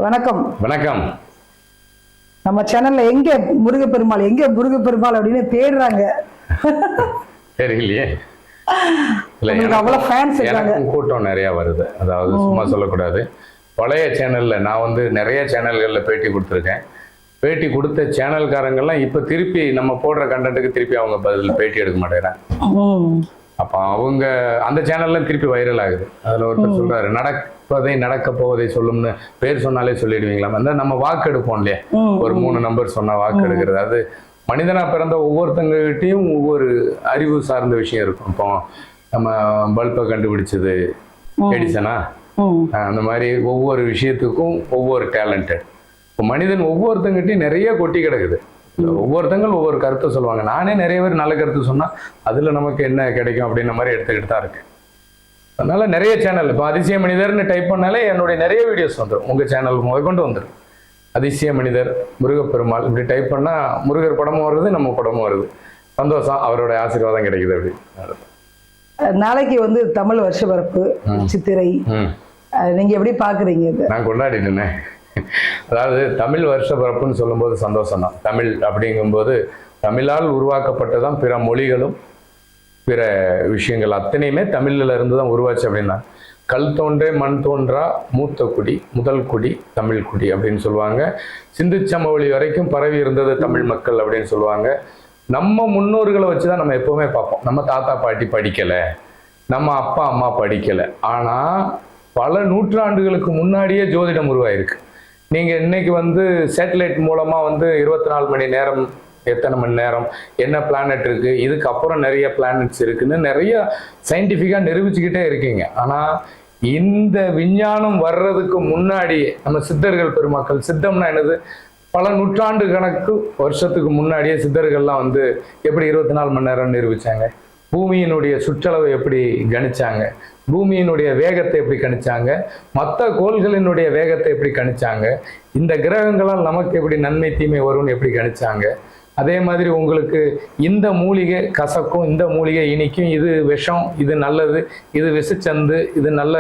வணக்கம். வணக்கம். நம்ம சேனல்ல எங்க முருகப்பெருமாள் அப்படின்னு தேடுறாங்க. தெரியலையே. அவ்வளவு ஃபேன்ஸ் இருக்காங்க. கூட்டம் நிறைய வருது. அதாவது சும்மா சொல்லக்கூடாது. பழைய சேனல்ல நான் நிறைய சேனல்கள்ல பேட்டி கொடுத்துருக்கேன். பேட்டி கொடுத்த சேனல்காரங்கெல்லாம் இப்ப திருப்பி நம்ம போடுற கண்டென்ட்டுக்கு திருப்பி அவங்க பதில் பேட்டி எடுக்க மாட்டேங்கிறாங்க. அப்ப அவங்க அந்த சேனல்ல திருப்பி வைரல் ஆகுது. அதுல ஒருத்தர் சொல்றாரு, நடப்பதை நடக்க போவதை சொல்லும்னு பேர் சொன்னாலே சொல்லிடுவீங்களா? அந்த நம்ம வாக்கு எடுப்போம் இல்லையா, ஒரு 3 நம்பர் சொன்னா வாக்கு எடுக்கிறது. அது மனிதனா பிறந்த ஒவ்வொருத்தங்ககிட்டையும் ஒவ்வொரு அறிவு சார்ந்த விஷயம் இருக்கும். இப்போ நம்ம பல்பை கண்டுபிடிச்சது எடிசனா, அந்த மாதிரி ஒவ்வொரு விஷயத்துக்கும் ஒவ்வொரு டேலண்டட். இப்போ மனிதன் ஒவ்வொருத்தங்கிட்டையும் நிறைய கொட்டி கிடக்குது. ஒவ்வொருத்தங்கள் ஒவ்வொரு கருத்தை சொல்லுவாங்க. நானே நிறைய பேர் நல்ல கருத்து சொன்னா அதுல நமக்கு என்ன கிடைக்கும் அப்படின்ற மாதிரி எடுத்துக்கிட்டு தான் இருக்கேன். அதனால நிறைய சேனல், இப்போ அதிசய மனிதர்னு டைப் பண்ணாலே என்னுடைய நிறைய வீடியோஸ் வந்துடும். உங்க சேனல் முதற்கொண்டு வந்துடும். அதிசய மனிதர், முருகப்பெருமாள் இப்படி டைப் பண்ணா முருகர் படமும் வருது, நம்ம படமும் வருது. சந்தோஷம், அவரோட ஆசீர்வாதம் கிடைக்குது. அப்படி நாளைக்கு தமிழ் வருஷ பிறப்பு சித்திரை, நீங்க எப்படி பாக்குறீங்க? நான் கொண்டாடிட்டேன். அதாவது தமிழ் வருஷ பிறப்புன்னு சொல்லும்போது சந்தோஷம் தான். தமிழ் அப்படிங்கும்போது தமிழால் உருவாக்கப்பட்டதான் பிற மொழிகளும் பிற விஷயங்கள் அத்தனையுமே தமிழ்ல இருந்து தான் உருவாச்சு. அப்படின்னா கல் தோன்றே மண் தோன்றா மூத்த குடி முதல் குடி தமிழ் குடி அப்படின்னு சொல்லுவாங்க. சிந்து சமவெளி வரைக்கும் பரவி இருந்தது தமிழ் மக்கள் அப்படின்னு சொல்லுவாங்க. நம்ம முன்னோர்களை வச்சுதான் நம்ம எப்பவுமே பார்ப்போம். நம்ம தாத்தா பாட்டி படிக்கல, நம்ம அப்பா அம்மா படிக்கல, ஆனா பல நூற்றாண்டுகளுக்கு முன்னாடியே ஜோதிடம் உருவாயிருக்கு. நீங்க இன்னைக்கு சேட்டலைட் மூலமா 24 மணி நேரம், எத்தனை மணி நேரம், என்ன பிளானட் இருக்கு, இதுக்கு அப்புறம் நிறைய பிளானட்ஸ் இருக்குன்னு நிறைய சயின்டிஃபிக்கா நிரூபிச்சுக்கிட்டே இருக்கீங்க. ஆனா இந்த விஞ்ஞானம் வர்றதுக்கு முன்னாடியே நம்ம சித்தர்கள் பெருமக்கள், சித்தம்னா என்னது, பல நூற்றாண்டு கணக்கு வருஷத்துக்கு முன்னாடியே சித்தர்கள்லாம் எப்படி 24 மணி நேரம் நிரூபிச்சாங்க. பூமியினுடைய சுற்றளவை எப்படி கணிச்சாங்க, பூமியினுடைய வேகத்தை எப்படி கணிச்சாங்க, மற்ற கோள்களினுடைய வேகத்தை எப்படி கணிச்சாங்க, இந்த கிரகங்களால் நமக்கு எப்படி நன்மை தீமை வரும்னு எப்படி கணிச்சாங்க. அதே மாதிரி உங்களுக்கு இந்த மூலிகை கசக்கும், இந்த மூலிகை இனிக்கும், இது விஷம், இது நல்லது, இது விஷச்சந்து, இது நல்ல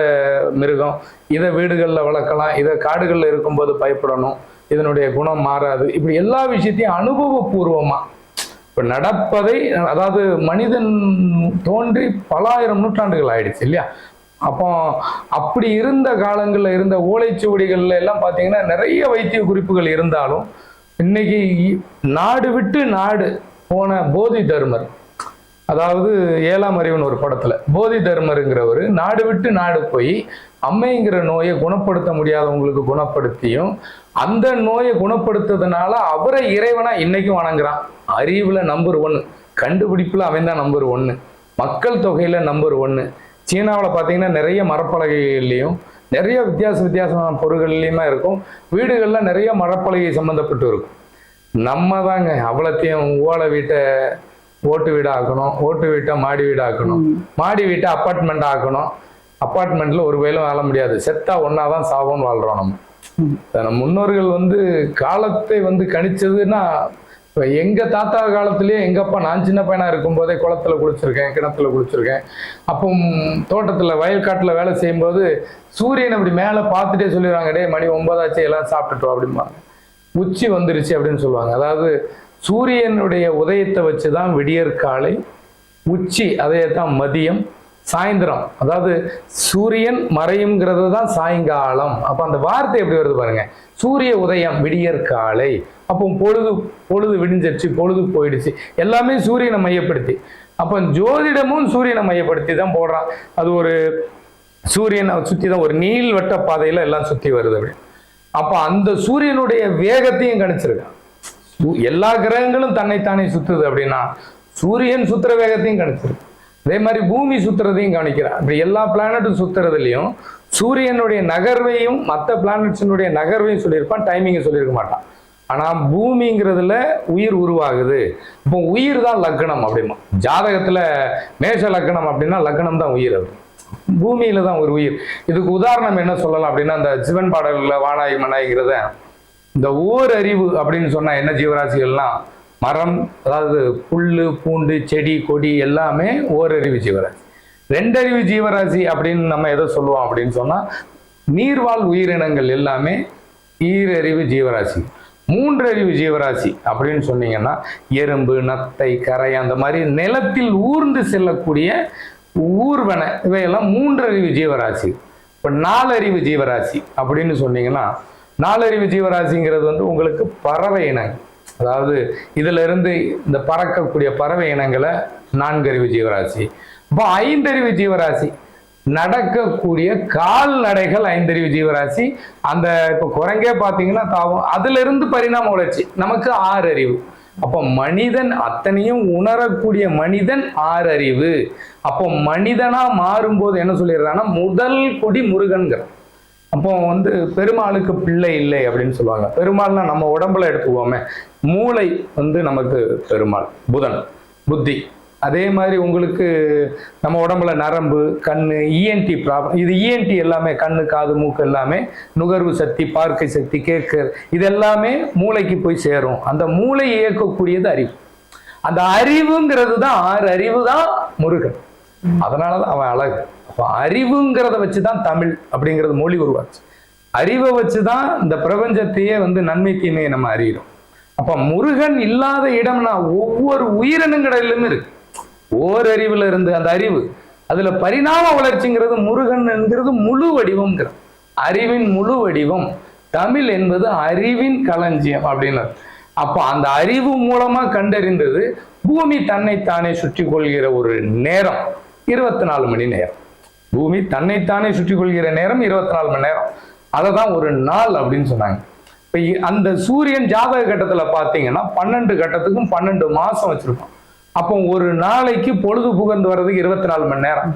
மிருகம், இதை வீடுகளில் வளர்க்கலாம், இதை காடுகளில் இருக்கும்போது பயப்படணும், இதனுடைய குணம் மாறாது. இப்படி எல்லா விஷயத்தையும் அனுபவபூர்வமா இப்போ நடப்பதை, அதாவது மனிதன் தோன்றி பல ஆயிரம் நூற்றாண்டுகள் ஆயிடுச்சு இல்லையா. அப்போ அப்படி இருந்த காலங்களில் இருந்த ஓலைச்சுவடிகள்ல எல்லாம் பார்த்தீங்கன்னா நிறைய வைத்திய குறிப்புகள் இருந்தாலும், இன்னைக்கு நாடு விட்டு நாடு போன போதி தர்மர், அதாவது 7ஆம் அறிவுன்னு ஒரு படத்துல போதி தர்மருங்கிறவர் நாடு விட்டு நாடு போய் அம்மைங்கிற நோயை குணப்படுத்த முடியாதவங்களுக்கு குணப்படுத்தியும், அந்த நோயை குணப்படுத்துறதுனால அவரை இறைவனா இன்னைக்கும் வணங்குறான். அறிவுல நம்பர் 1, கண்டுபிடிப்புல அவன் தான் நம்பர் 1, மக்கள் தொகையில நம்பர் 1. சீனாவில் பார்த்தீங்கன்னா நிறைய மரப்பலகைகள்லையும் நிறைய வித்தியாசமான பொருள்கள்லையுமா இருக்கும். வீடுகள்ல நிறைய மரப்பலகை சம்பந்தப்பட்டு இருக்கும். நம்ம தாங்க அவ்வளோத்தையும் ஓலை வீட்டை ஓட்டு வீடு ஆக்கணும், ஓட்டு வீட்டை மாடி வீடு ஆக்கணும், மாடி வீட்டை அப்பார்ட்மெண்ட் ஆக்கணும். அப்பார்ட்மெண்ட்ல ஒரு வேலும் வாழ முடியாது, செத்தா ஒன்னாதான் சாவோன்னு வாழ்றோம். நம்ம முன்னோர்கள் காலத்தை கணிச்சதுன்னா, எங்க தாத்தா காலத்திலேயே எங்க அப்பா, நான் சின்ன பையனா இருக்கும் போதே குளத்துல குளிச்சிருக்கேன், கிணத்துல குளிச்சிருக்கேன். அப்போ தோட்டத்துல வயல்காட்டுல வேலை செய்யும் போது சூரியன் அப்படி மேல பார்த்துட்டே சொல்லிடுவாங்க, டே மணி 9 ஆச்சு, எல்லாம் சாப்பிட்டுட்டோம் அப்படிம்பாங்க. உச்சி வந்துருச்சு அப்படின்னு சொல்லுவாங்க. அதாவது சூரியனுடைய உதயத்தை வச்சுதான் விடியற் காலை, உச்சி அதையத்தான் மதியம், சாயந்தரம், அதாவது சூரியன் மறையும்ங்கிறது தான் சாயங்காலம். அப்ப அந்த வார்த்தை எப்படி வருது பாருங்க, சூரிய உதயம் விடியற் காலை. அப்போ பொழுது விடிஞ்சிருச்சு, பொழுது போயிடுச்சு, எல்லாமே சூரியனை மையப்படுத்தி. அப்ப ஜோதிடமும் சூரியனை மையப்படுத்தி தான் போடுறான். அது ஒரு சூரியனை சுத்தி தான் ஒரு நீள்வட்ட பாதையில எல்லாம் சுத்தி வருது அப்படி. அப்ப அந்த சூரியனுடைய வேகத்தையும் கணிச்சிருக்கான். எல்லா கிரகங்களும் தன்னைத்தானே சுத்துது அப்படின்னா சூரியன் சுத்துற வேகத்தையும் கணிச்சிருக்கு. அதே மாதிரி பூமி சுத்துறதையும் கவனிக்கிறான். இப்படி எல்லா பிளானட்டும் சுத்துறதுலையும் சூரியனுடைய நகர்வையும் மற்ற பிளானட்ஸினுடைய நகர்வையும் சொல்லியிருப்பான், டைமிங்கை சொல்லியிருக்க மாட்டான். ஆனா பூமிங்கிறதுல உயிர் உருவாகுது. இப்போ உயிர் தான் லக்னம் அப்படிமா. ஜாதகத்துல மேஷ லக்னம் அப்படின்னா லக்னம் தான் உயிர். அது பூமியில தான் ஒரு உயிர். இதுக்கு உதாரணம் என்ன சொல்லலாம் அப்படின்னா, அந்த சிவன் பாடல்ல வானாய் மனாய்ங்கிறத, இந்த ஓரறிவு அப்படின்னு சொன்னா என்ன, ஜீவராசிகள்லாம் மரம், அதாவது புல்லு பூண்டு செடி கொடி எல்லாமே ஓரறிவு ஜீவராசி. 2 அறிவு ஜீவராசி அப்படின்னு நம்ம எதை சொல்லுவோம் அப்படின்னு சொன்னா, நீர்வாழ் உயிரினங்கள் எல்லாமே ஈரறிவு ஜீவராசி. மூன்றறிவு ஜீவராசி அப்படின்னு சொன்னீங்கன்னா எறும்பு, நத்தை, கரை, அந்த மாதிரி நிலத்தில் ஊர்ந்து செல்லக்கூடிய ஊர்வன இவையெல்லாம் மூன்றறிவு ஜீவராசி. இப்போ நாலறிவு ஜீவராசி அப்படின்னு சொன்னீங்கன்னா, நாலறிவு ஜீவராசிங்கிறது வந்து உங்களுக்கு பறவை இனங்கள், அதாவது இதுல இருந்து இந்த பறக்கக்கூடிய பறவை இனங்களை நான்கறிவு ஜீவராசி. இப்போ ஐந்தறிவு ஜீவராசி நடக்கக்கூடிய கால்நடைகள் ஐந்தறிவு ஜீவராசி. அந்த இப்போ குரங்கே பார்த்தீங்கன்னா தாவும், அதுல இருந்து பரிணாம வளர்ச்சி நமக்கு 6 அறிவு. அப்போ மனிதன் அத்தனையும் உணரக்கூடிய மனிதன் 6 அறிவு. அப்போ மனிதனா மாறும்போது என்ன சொல்லிடுறாங்கன்னா முதல் கொடி முருகன்கிற. அப்போ வந்து பெருமாளுக்கு பிள்ளை இல்லை அப்படின்னு சொல்லுவாங்க. பெருமாள்னா நம்ம உடம்புல எடுத்துக்குவோமே, மூளை வந்து நமக்கு பெருமாள், புதன், புத்தி. அதே மாதிரி உங்களுக்கு நம்ம உடம்புல நரம்பு, கண்ணு, இஎன்டி ப்ராப்ளம், இது இஎன்டி எல்லாமே கண்ணு, காது, மூக்கு எல்லாமே நுகர்வு சக்தி, பார்க்கை சக்தி, கேட்க, இது எல்லாமே மூளைக்கு போய் சேரும். அந்த மூளை இயக்கக்கூடியது அறிவு. அந்த அறிவுங்கிறது தான் 6 அறிவு தான் முருகன். அதனாலதான் அவன் அழகு. அப்ப அறிவுங்கிறத வச்சுதான் தமிழ் அப்படிங்கிறது மொழி உருவாச்சு. அறிவை வச்சுதான் இந்த பிரபஞ்சத்தையே வந்து நன்மை தீமையை நம்ம அறிகிறோம். அப்ப முருகன் இல்லாத இடம்னா ஒவ்வொரு உயிரினங்களிலும் இருக்கு. ஓரறிவுல இருந்து அந்த அறிவு, அதுல பரிணாம வளர்ச்சிங்கிறது முருகன் என்கிறது முழு வடிவம்ங்கிற. அறிவின் முழு வடிவம் தமிழ் என்பது அறிவின் களஞ்சியம் அப்படின்னு. அப்ப அந்த அறிவு மூலமா கண்டறிந்தது பூமி தன்னைத்தானே சுற்றி கொள்கிற ஒரு நேரம் 24 மணி நேரம். பூமி தன்னைத்தானே சுற்றி கொள்கிற நேரம் 24 மணி நேரம். அதை தான் ஒரு நாள் அப்படின்னு சொன்னாங்க. இப்ப அந்த சூரியன் ஜாதக கட்டத்துல பாத்தீங்கன்னா 12 கட்டத்துக்கும் 12 மாசம் வச்சிருக்கோம். அப்போ ஒரு நாளைக்கு பொழுது புகழ்ந்து வர்றதுக்கு 24 மணி நேரம்.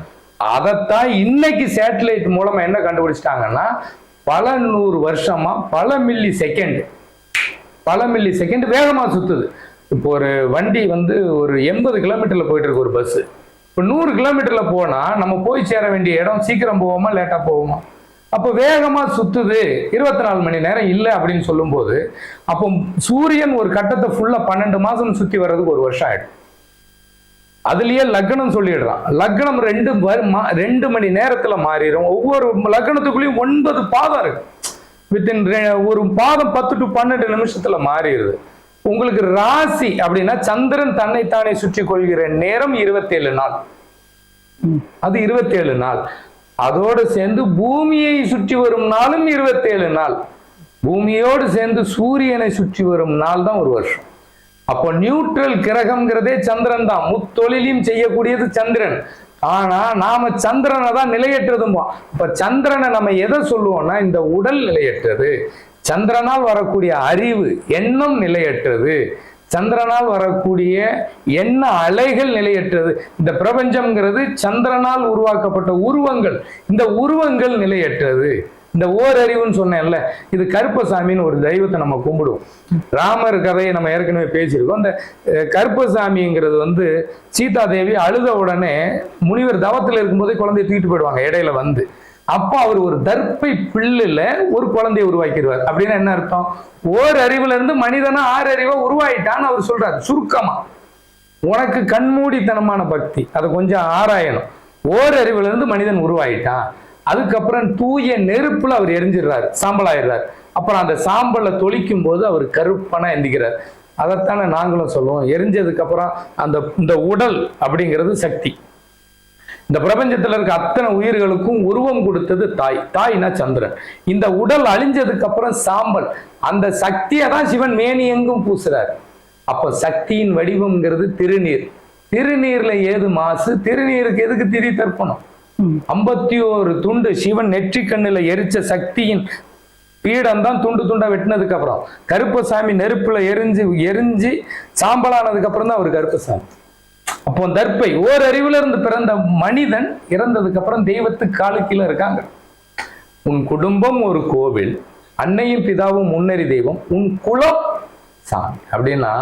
அதைத்தான் இன்னைக்கு சேட்டலைட் மூலமா என்ன கண்டுபிடிச்சிட்டாங்கன்னா, பல 100 வருஷமா பல மில்லி செகண்ட் வேகமா சுத்துது. இப்போ ஒரு வண்டி வந்து ஒரு 80 கிலோமீட்டர்ல போயிட்டு இருக்கு ஒரு பஸ். இப்போ 100 கிலோமீட்டர்ல போனா நம்ம போய் சேர வேண்டிய இடம் சீக்கிரம் போவோமா லேட்டா போவோமா? அப்போ வேகமா சுத்துது, 24 மணி நேரம் இல்லை அப்படின்னு சொல்லும் போது, அப்போ சூரியன் ஒரு கட்டத்தை ஃபுல்லா 12 மாசம் சுத்தி வர்றதுக்கு 1 வருஷம் ஆயிடும். அதுலயே லக்னம் சொல்லிடுறான். லக்னம் 2 மணி நேரத்துல மாறிடும். ஒவ்வொரு லக்னத்துக்குள்ளேயும் 9 பாதம் இருக்கு. வித்தின் ஒரு பாதம் 10 to 12 நிமிஷத்துல மாறிடுது. உங்களுக்கு ராசி அப்படின்னா சந்திரன் தன்னைத்தானே சுற்றி கொள்கிற நேரம் 27 நாள். அது 27 நாள். அதோடு சேர்ந்து பூமியை சுற்றி வரும் நாளும் 27 நாள். பூமியோடு சேர்ந்து சூரியனை சுற்றி வரும் நாள் தான் 1 வருஷம். அப்போ நியூட்ரல் கிரகம்ங்கிறதே சந்திரன் தான். முத்தொழிலையும் செய்யக்கூடியது சந்திரன். ஆனா நாம சந்திரனை தான் நிலையற்றதும்போ. இப்ப சந்திரனை நம்ம எதை சொல்லுவோம்னா, இந்த உடல் நிலையற்றது. சந்திரனால் வரக்கூடிய அறிவு, எண்ணம் நிலையற்றது. சந்திரனால் வரக்கூடிய எண்ண அலைகள் நிலையற்றது. இந்த பிரபஞ்சம்ங்கிறது சந்திரனால் உருவாக்கப்பட்ட உருவங்கள். இந்த உருவங்கள் நிலையற்றது. இந்த ஓரறிவுன்னு சொன்னேன்ல, இது கருப்பசாமின்னு ஒரு தெய்வத்தை நம்ம கும்பிடுவோம். ராமர் கதையை நம்ம ஏற்கனவே பேசியிருக்கோம். இந்த கருப்பசாமிங்கிறது வந்து சீதா தேவி அழுத உடனே முனிவர் தவத்தில் இருக்கும்போதே குழந்தைய தூக்கிட்டு போயிடுவாங்க இடையில வந்து. அப்போ அவர் ஒரு தர்ப்பை பிள்ளைல ஒரு குழந்தைய உருவாக்கிடுவார். அப்படின்னா என்ன அர்த்தம்? ஓரறிவுல இருந்து மனிதனா 6 அறிவா உருவாயிட்டான்னு அவர் சொல்றாரு. சுருக்கமா, உனக்கு கண்மூடித்தனமான பக்தி, அதை கொஞ்சம் ஆராயணும். ஓரறிவுல இருந்து மனிதன் உருவாயிட்டான். அதுக்கப்புறம் தூய நெருப்புல அவர் எரிஞ்சிடுறாரு, சாம்பல் ஆயிடுறாரு. அப்புறம் அந்த சாம்பலை தொளிக்கும் போது அவர் கருப்பனா எந்திக்கிறார். அதைத்தானே நாங்களும் சொல்லுவோம். எரிஞ்சதுக்கு அப்புறம் இந்த உடல் அப்படிங்கிறது சக்தி. இந்த பிரபஞ்சத்துல இருக்க அத்தனை உயிர்களுக்கும் உருவம் கொடுத்தது தாய். தாய்னா சந்திரன். இந்த உடல் அழிஞ்சதுக்கு அப்புறம் சாம்பல். அந்த சக்தியை தான் சிவன் மேனி எங்கும் பூசுறாரு. அப்ப சக்தியின் வடிவம்ங்கிறது திருநீர். திருநீர்ல ஏது மாசு? திருநீருக்கு எதுக்கு திரி தர்ப்பணம்? 51 துண்டு சிவன் நெற்றி கண்ணுல எரிச்ச சக்தியின் பீடம் தான் துண்டு துண்டா வெட்டினதுக்கு அப்புறம். கருப்பசாமி நெருப்புல எரிஞ்சு சாம்பலானதுக்கு அப்புறம் தான் அவர் கருப்பசாமி. அப்போ தர்ப்பை ஓரறிவுல இருந்து பிறந்த மனிதன் இறந்ததுக்கு அப்புறம் தெய்வத்துக்கு காலு கீழே இருக்காங்க. உன் குடும்பம் ஒரு கோவில், அன்னையும் பிதாவும் முன்னறி தெய்வம், உன் குலம் சாமி. அப்படின்னா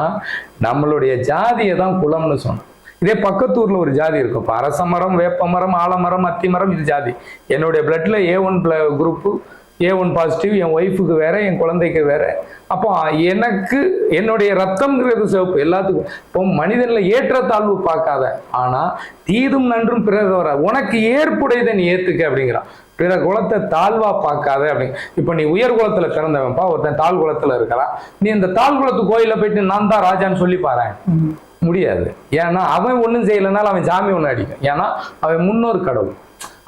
நம்மளுடைய ஜாதியை தான் குலம்னு சொன்னோம். இதே பக்கத்தூர்ல ஒரு ஜாதி இருக்கும். இப்போ அரச மரம், வேப்ப மரம், ஆலமரம், அத்தி மரம், இது ஜாதி. என்னுடைய பிளட்ல A1 குரூப்பு, A1 பாசிட்டிவ், என் ஒய்ஃபுக்கு வேற, என் குழந்தைக்கு வேற. அப்போ எனக்கு என்னுடைய ரத்தம்ங்கிறது சிவப்பு எல்லாத்துக்கும். இப்போ மனிதன்ல ஏற்றத்தாழ்வு பார்க்காத, ஆனா தீதும் நன்றும் பிறர் வர, உனக்கு ஏற்புடையதை நீ ஏத்துக்க அப்படிங்கிறான். பிற குலத்தை தாழ்வா பார்க்காத அப்படின்னு. இப்ப நீ உயர் குலத்துல பிறந்தவன்ப்பா, ஒருத்தன் தாழ் குலத்துல இருக்கலாம், நீ இந்த தாழ் குலத்து கோயில போயிட்டு நான் தான் ராஜான்னு சொல்லி பாரு, முடியாது. ஏன்னா அவன் ஒன்றும் செய்யலைனாலும் அவன் சாமி ஒன்று அடிக்கும். ஏன்னா அவன் முன்னோர் கடவுள்.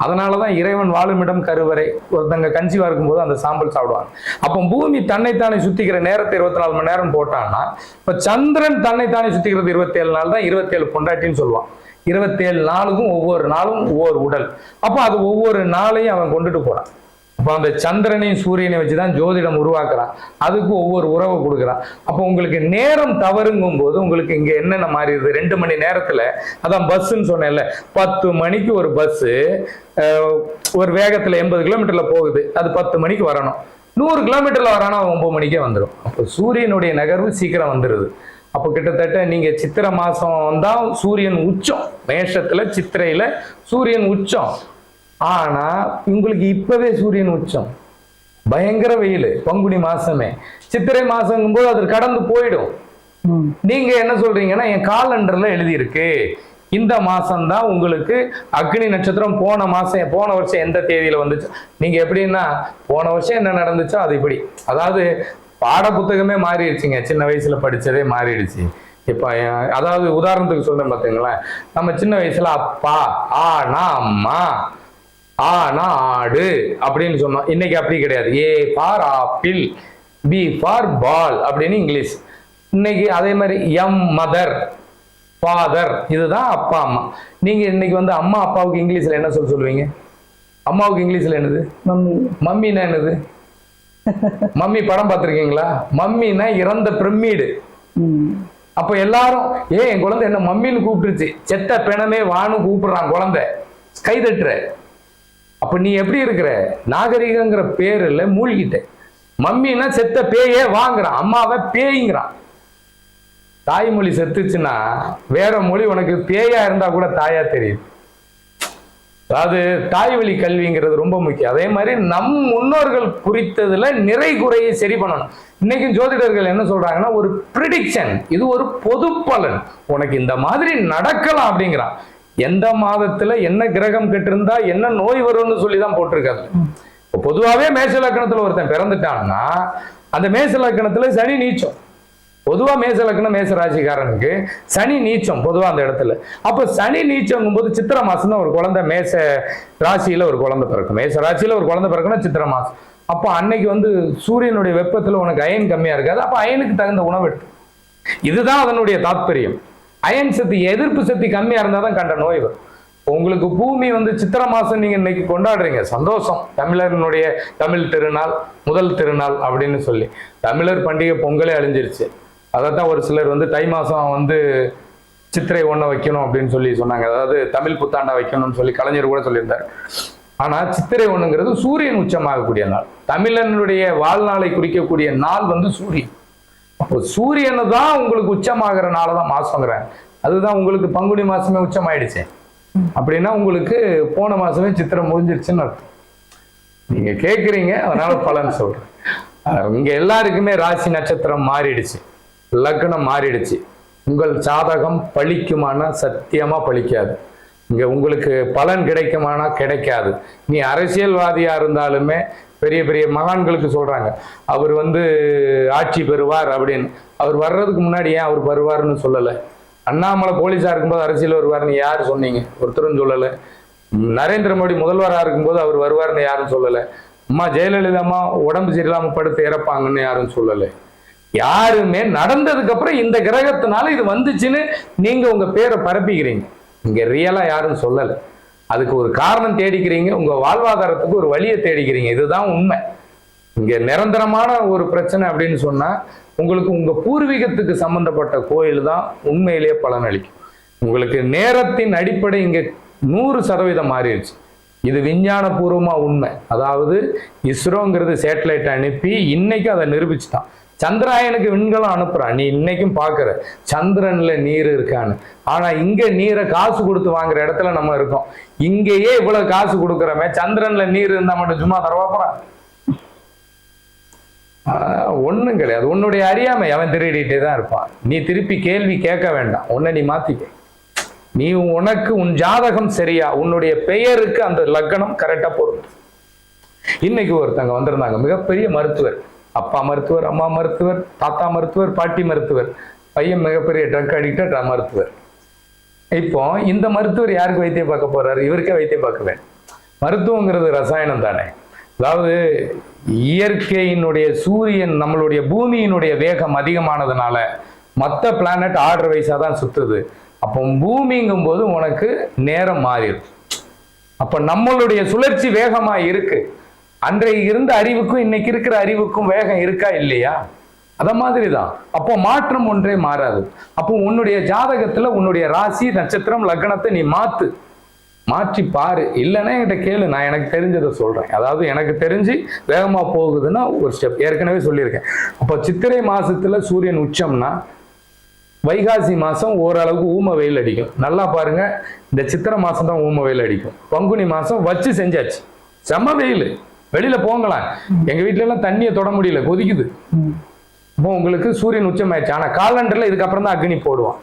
அதனாலதான் இறைவன் வாழுமிடம் கருவறை. ஒருத்தங்க கன்சீவா இருக்கும்போது அந்த சாம்பல் சாப்பிடுவாங்க. அப்போ பூமி தன்னைத்தானே சுத்திக்கிற நேரத்தை 24 மணி நேரம் போட்டான்னா, இப்ப சந்திரன் தன்னைத்தானே சுத்திக்கிறது 27 நாள் தான். 27 பொண்டாட்டின்னு சொல்லுவான். 27 நாளுக்கும் ஒவ்வொரு நாளும் ஒவ்வொரு உடல். அப்போ அது ஒவ்வொரு நாளையும் அவன் கொண்டுட்டு போறான். அப்போ அந்த சந்திரனையும் சூரியனை வச்சுதான் ஜோதிடம் உருவாக்குறான். அதுக்கு ஒவ்வொரு உறவை கொடுக்குறான். அப்போ உங்களுக்கு நேரம் தவறுங்கும் போது உங்களுக்கு இங்க என்னென்ன மாறிடுது? 2 மணி நேரத்துல, அதான் பஸ்ன்னு சொன்னேன்ல, 10 மணிக்கு ஒரு பஸ் ஒரு வேகத்துல 80 கிலோமீட்டர்ல போகுது, அது 10 மணிக்கு வரணும். 100 கிலோமீட்டர்ல வரானா 9 மணிக்கே வந்துடும். அப்போ சூரியனுடைய நகர்வு சீக்கிரம் வந்துடுது. அப்போ கிட்டத்தட்ட நீங்க சித்திரை மாசம் தான் சூரியன் உச்சம், மேஷத்துல சித்திரையில சூரியன் உச்சம். ஆனா உங்களுக்கு இப்பவே சூரியன் உச்சம், பயங்கர வெயில், பங்குனி மாசமே. சித்திரை மாசங்கும் போது அது கடந்து போயிடும். நீங்க என்ன சொல்றீங்கன்னா, என் காலண்டர்ல எழுதி இருக்கு இந்த மாசம்தான் உங்களுக்கு அக்னி நட்சத்திரம். போன வருஷம் எந்த தேதியில வந்துச்சு? நீங்க எப்படின்னா, போன வருஷம் என்ன நடந்துச்சோ அது இப்படி. அதாவது பாட புத்தகமே மாறிடுச்சுங்க, சின்ன வயசுல படிச்சதே மாறிடுச்சு. இப்ப அதாவது உதாரணத்துக்கு சொல்றேன் பாத்தீங்களேன், நம்ம சின்ன வயசுல அப்பா, ஆனா அம்மா, ஆனா ஆடு அப்படின்னு சொன்னோம். இன்னைக்கு அப்படி கிடையாது. A for apple, B for ball அப்படின்னு இங்கிலீஷ். இன்னைக்கு அதே மாதிரி எம் மதர், ஃபாதர், இதுதான் அப்பா அம்மா. நீங்க இன்னைக்கு வந்து அம்மா அப்பாவுக்கு இங்கிலீஷ்ல என்ன சொல்லுவீங்க? அம்மாவுக்கு இங்கிலீஷ்ல என்னது? மம்மி. மம்மின்னா என்னது? மம்மி படம் பார்த்திருக்கீங்களா? மம்மின்னா இறந்த பிரமிடு. அப்ப எல்லாரும் என் குழந்தை என்ன மம்மின்னு கூப்பிட்டுருச்சு, செத்த பிணமே வான்னு கூப்பிடுறான் குழந்தை, கைதட்டுற. அப்ப நீ எப்படி இருக்கிற? நாகரிகங்கிற பேருல மூழ்கிட்ட. மம்மின்னா செத்த பேயே வாங்குறான், அம்மாவை பேய்ங்கிறான். தாய்மொழி செத்துச்சுன்னா வேற மொழி உனக்கு பேயா இருந்தா கூட தாயா தெரியும். அதாவது தாய் வழி கல்விங்கிறது ரொம்ப முக்கியம். அதே மாதிரி நம் முன்னோர்கள் குறித்ததுல நிறை குறையை சரி பண்ணணும். இன்னைக்கு ஜோதிடர்கள் என்ன சொல்றாங்கன்னா, ஒரு ப்ரிடிக்ஷன், இது ஒரு பொது பலன், உனக்கு இந்த மாதிரி நடக்கலாம் அப்படிங்கிறான். எந்த மாதத்துல என்ன கிரகம் கெட்டிருந்தா என்ன நோய் வரும்னு சொல்லிதான் போட்டிருக்காரு. பொதுவாவே மேஷ லக்கணத்துல ஒருத்தன் பிறந்துட்டான்னா அந்த மேஷ லக்கணத்துல சனி நீச்சம். பொதுவா மேஷ லக்கணம் மேஷ ராசிக்காரனுக்கு சனி நீச்சம் பொதுவா அந்த இடத்துல. அப்ப சனி நீச்சங்கும் போது சித்திரை மாசம் தான் ஒரு குழந்தை மேஷ ராசியில ஒரு குழந்தை பிறக்கும். மேஷ ராசியில ஒரு குழந்தை பிறக்கணும் சித்திரை மாசம். அப்ப அன்னைக்கு வந்து சூரியனுடைய வெப்பத்துல உனக்கு அயன் கம்மியா இருக்காது. அப்ப அயனுக்கு தகுந்த உணவு எடுத்து, இதுதான் அதனுடைய தாத்பரியம். அயன் சக்தி, எதிர்ப்பு சக்தி கம்மியா இருந்தாதான் கண்ட நோய் வரும். உங்களுக்கு பூமி வந்து சித்திரை மாசம் நீங்க இன்னைக்கு கொண்டாடுறீங்க, சந்தோஷம். தமிழர்களுடைய தமிழ் திருநாள், முதல் திருநாள் அப்படின்னு சொல்லி. தமிழர் பண்டிகை பொங்கலே அழிஞ்சிருச்சு. அதைத்தான் ஒரு சிலர் வந்து தை மாசம் வந்து சித்திரை 1 வைக்கணும் அப்படின்னு சொல்லி சொன்னாங்க. அதாவது தமிழ் புத்தாண்டா வைக்கணும்னு சொல்லி கலைஞர் கூட சொல்லியிருந்தார். ஆனா சித்திரை 1ங்கிறது சூரியன் உச்சமாகக்கூடிய நாள். தமிழனுடைய வாழ்நாளை குறிக்கக்கூடிய நாள் வந்து சூரியன். அப்போ சூரியனை தான் உங்களுக்கு உச்சமாகிற நாளதான் மாசங்கிறாங்க. அதுதான் உங்களுக்கு பங்குனி மாசமே உச்சமாயிடுச்சு. அப்படின்னா உங்களுக்கு போன மாசமே சித்திரை முடிஞ்சிருச்சுன்னு அர்த்தம். நீங்க கேக்குறீங்க, அதனால பலன் சொல்றேன். இங்க எல்லாருக்குமே ராசி நட்சத்திரம் மாறிடுச்சு, லக்னம் மாறிடுச்சு. உங்கள் சாதகம் பழிக்குமானா சத்தியமா பழிக்காது. இங்க உங்களுக்கு பலன் கிடைக்குமானா கிடைக்காது. நீ அரசியல்வாதியா இருந்தாலுமே பெரிய பெரிய மகான்களுக்கு சொல்றாங்க, அவர் வந்து ஆட்சி பெறுவார் அப்படின்னு. அவர் வர்றதுக்கு முன்னாடி ஏன் அவர் வருவார்னு சொல்லலை? அண்ணாமலை போலீஸா இருக்கும்போது அரசியல் வருவார்னு யாரு சொன்னீங்க? ஒருத்தரும் சொல்லலை. நரேந்திர மோடி முதல்வராக இருக்கும்போது அவர் வருவார்னு யாரும் சொல்லலை. அம்மா ஜெயலலிதா அம்மா உடம்பு சரியில்லாம படுத்து இறப்பாங்கன்னு யாரும் சொல்லலை. யாருமே நடந்ததுக்கு அப்புறம் இந்த கிரகத்தினால இது வந்துச்சுன்னு நீங்க உங்க பேரை பரப்பிக்கிறீங்க. இங்க ரியலா யாரும் சொல்லலை. அதுக்கு ஒரு காரணம் தேடிக்கிறீங்க, உங்க வாழ்வாதாரத்துக்கு ஒரு வழியை தேடிக்கிறீங்க. இதுதான் உண்மை. இங்க நிரந்தரமான ஒரு பிரச்சனை அப்படின்னு சொன்னா உங்களுக்கு உங்க பூர்வீகத்துக்கு சம்பந்தப்பட்ட கோயில் தான் உண்மையிலேயே பலன் அளிக்கும். உங்களுக்கு நேரத்தின் அடிப்படை இங்க 100% மாறிடுச்சு. இது விஞ்ஞான பூர்வமா உண்மை. அதாவது இஸ்ரோங்கிறது சேட்டலைட் அனுப்பி இன்னைக்கு அதை நிரூபிச்சுட்டான். சந்திராயனுக்கு விண்கலம் அனுப்புறான். நீ இன்னைக்கும் பாக்குற சந்திரன்ல நீர் இருக்கான்னு. ஆனா இங்க நீரை காசு கொடுத்து வாங்குற இடத்துல நம்ம இருக்கோம். இங்கேயே இவ்வளவு காசு கொடுக்குறமே, சந்திரன்ல நீர் இருந்தா மட்டும் சும்மா தரவா போறான்? ஒண்ணும் கிடையாது. உன்னுடைய அறியாமை அவன் திருடிட்டே தான் இருப்பான். நீ திருப்பி கேள்வி கேட்க வேண்டாம். உன்னை நீ மாத்திக்க. நீ உனக்கு உன் ஜாதகம் சரியா, உன்னுடைய பெயருக்கு அந்த லக்னம் கரெக்டா பொருந்தும். இன்னைக்கு ஒருத்தங்க வந்திருந்தாங்க, மிகப்பெரிய மருத்துவர், அப்பா மருத்துவர், அம்மா மருத்துவர், தாத்தா மருத்துவர், பாட்டி மருத்துவர், பையன் மிகப்பெரிய ட்ரக் அடிக்டட் மருத்துவர். இப்போ இந்த மருத்துவர் யாருக்கு வைத்தியம் பார்க்க போறாரு? இவருக்கே வைத்தியம் பார்க்க. மருத்துவங்கிறது ரசாயனம் தானே. அதாவது இயற்கையினுடைய சூரியன் நம்மளுடைய பூமியினுடைய வேகம் அதிகமானதுனால மற்ற பிளானட் ஆர்டர் வைஸா தான் சுத்துது. அப்போ பூமிங்கும் போது உனக்கு நேரம் மாறிடும். அப்ப நம்மளுடைய சுழற்சி வேகமா இருக்கு. அன்றைக்கு இருந்த அறிவுக்கும் இன்னைக்கு இருக்கிற அறிவுக்கும் வேகம் இருக்கா இல்லையா? அத மாதிரிதான். அப்போ மாற்றம் ஒன்றே மாறாது. அப்போ உன்னுடைய ஜாதகத்துல உன்னுடைய ராசி, நட்சத்திரம், லக்னத்தை நீ மாற்றி பாரு. இல்லைன்னா என்கிட்ட கேளு, நான் எனக்கு தெரிஞ்சதை சொல்றேன். அதாவது எனக்கு தெரிஞ்சு வேகமா போகுதுன்னா ஒரு ஸ்டெப் ஏற்கனவே சொல்லியிருக்கேன். அப்போ சித்திரை மாசத்துல சூரியன் உச்சம்னா வைகாசி மாசம் ஓரளவுக்கு ஊம வெயில் அடிக்கும். நல்லா பாருங்க, இந்த சித்திரை மாசம் தான் ஊம வெயில் அடிக்கும். பங்குனி மாசம் வச்சு செஞ்சாச்சு, செம்ம வெயில், வெளியில போங்கலாம். எங்க வீட்டுல எல்லாம் தண்ணியை தொட முடியல, கொதிக்குது. இப்போ உங்களுக்கு சூரியன் உச்சமாயிடுச்சு. ஆனா காலண்டர்ல இதுக்கப்புறம் தான் அக்னி போடுவான்.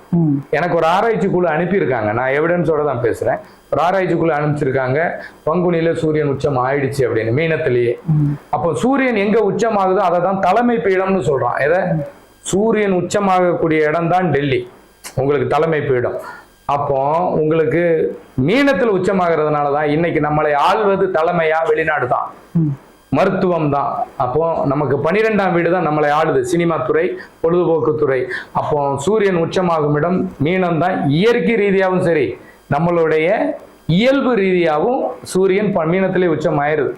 எனக்கு ஒரு ஆராய்ச்சி குழு அனுப்பியிருக்காங்க, நான் எவிடன்ஸோட தான் பேசுறேன். ஒரு ஆராய்ச்சி குழு அனுப்பிச்சிருக்காங்க, பங்குனியில சூரியன் உச்சம் ஆயிடுச்சு அப்படின்னு, மீனத்திலேயே. அப்போ சூரியன் எங்க உச்சமாகுதோ அதை தான் தலைமை பீடம்னு சொல்றான். எதை? சூரியன் உச்சமாகக்கூடிய இடம் தான் டெல்லி, உங்களுக்கு தலைமை பீடம். அப்போ உங்களுக்கு மீனத்தில் உச்சமாகிறதுனாலதான் இன்னைக்கு நம்மளை ஆள்வது தலைமையா வெளிநாடு தான், மருத்துவம் தான். அப்போ நமக்கு 12ஆம் வீடு தான் நம்மளை ஆளுது, சினிமா துறை, பொழுதுபோக்கு துறை. அப்போ சூரியன் உச்சமாகும் இடம் மீனம் தான். இயற்கை ரீதியாகவும் சரி, நம்மளுடைய இயல்பு ரீதியாகவும் சூரியன் மீனத்திலே உச்சம் ஆயிடுது.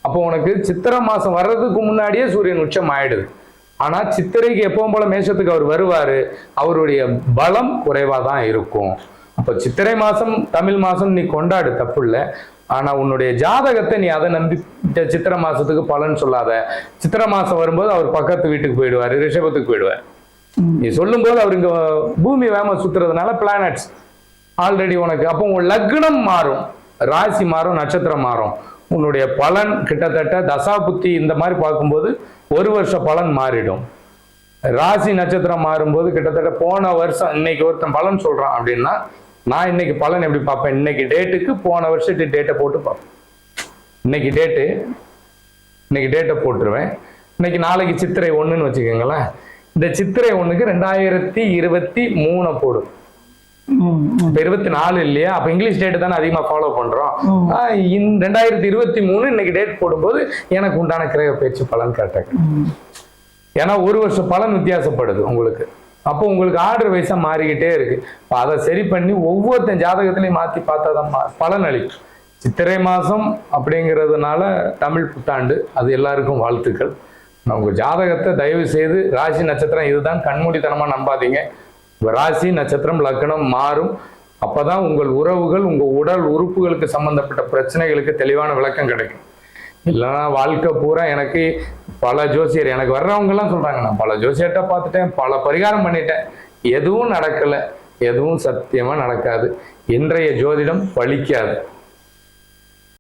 அப்போ உனக்கு சித்திரை மாசம் வர்றதுக்கு முன்னாடியே சூரியன் உச்சம் ஆயிடுது. ஆனா சித்திரைக்கு எப்பவும் போல மேஷத்துக்கு அவர் வருவாரு, அவருடைய பலம் குறைவா தான் இருக்கும். அப்ப சித்திரை மாசம் தமிழ் மாசம் நீ கொண்டாடு, தப்பு இல்லை. ஆனா உன்னுடைய ஜாதகத்தை நீ அதை நம்பி சித்திரை மாசத்துக்கு பலன் சொல்லாத. சித்திரை மாசம் வரும்போது அவர் பக்கத்து வீட்டுக்கு போயிடுவாரு, ரிஷபத்துக்கு போயிடுவார். நீ சொல்லும் போது அவர் இங்க பூமி வேம சுத்துறதுனால பிளானட்ஸ் ஆல்ரெடி உனக்கு. அப்போ உன் லக்னம் மாறும், ராசி மாறும், நட்சத்திரம் மாறும். உன்னுடைய பலன் கிட்டத்தட்ட தசா புத்தி இந்த மாதிரி பார்க்கும்போது ஒரு வருஷ பலன் மாறிடும். ராசி நட்சத்திரம் மாறும்போது கிட்டத்தட்ட போன வருஷம் இன்னைக்கு ஒருத்தன் பலன் சொல்றான் அப்படின்னா, நான் இன்னைக்கு பலன் எப்படி பார்ப்பேன்? இன்னைக்கு டேட்டுக்கு போன வருஷத்து டேட்டை போட்டு பார்ப்பேன். இன்னைக்கு டேட்டை போட்டுருவேன். இன்னைக்கு நாளைக்கு சித்திரை 1ன்னு வச்சுக்கோங்களேன். இந்த சித்திரை 1க்கு 2023 போடும். 24 இல்லையா? அப்ப இங்கிலீஷ் டேட் தானே அதிகமா ஃபாலோ பண்றோம். 2023 இன்னைக்கு டேட் போடும்போது எனக்கு உண்டான கிரக பயிற்சி பலன் கேட்டாங்க. ஏன்னா ஒரு வருஷம் பலன் வித்தியாசப்படுது உங்களுக்கு. அப்போ உங்களுக்கு ஆர்டர் வைஸா மாறிக்கிட்டே இருக்கு. அதை சரி பண்ணி ஒவ்வொருத்தன் ஜாதகத்திலையும் மாத்தி பார்த்தா தான் பலன் அளிக்கும். சித்திரை மாசம் அப்படிங்கிறதுனால தமிழ் புத்தாண்டு, அது எல்லாருக்கும் வாழ்த்துக்கள். நான் உங்க ஜாதகத்தை தயவு செய்து ராசி நட்சத்திரம் இதுதான் கண்மூடித்தனமா நம்பாதீங்க. ராசி நட்சத்திரம் லக்னம் மாறும். அப்பதான் உங்கள் உறவுகள், உங்க உடல் உறுப்புகளுக்கு சம்பந்தப்பட்ட பிரச்சனைகளுக்கு தெளிவான விளக்கம் கிடைக்கும். இல்லைன்னா வாழ்க்கை பூரா எனக்கு பல ஜோசியர், எனக்கு வர்றவங்க எல்லாம் சொல்றாங்க, நான் பல ஜோசியர்கிட்ட பார்த்துட்டேன், பல பரிகாரம் பண்ணிட்டேன், எதுவும் நடக்கல. எதுவும் சத்தியமா நடக்காது. இன்றைய ஜோதிடம் பலிக்காது.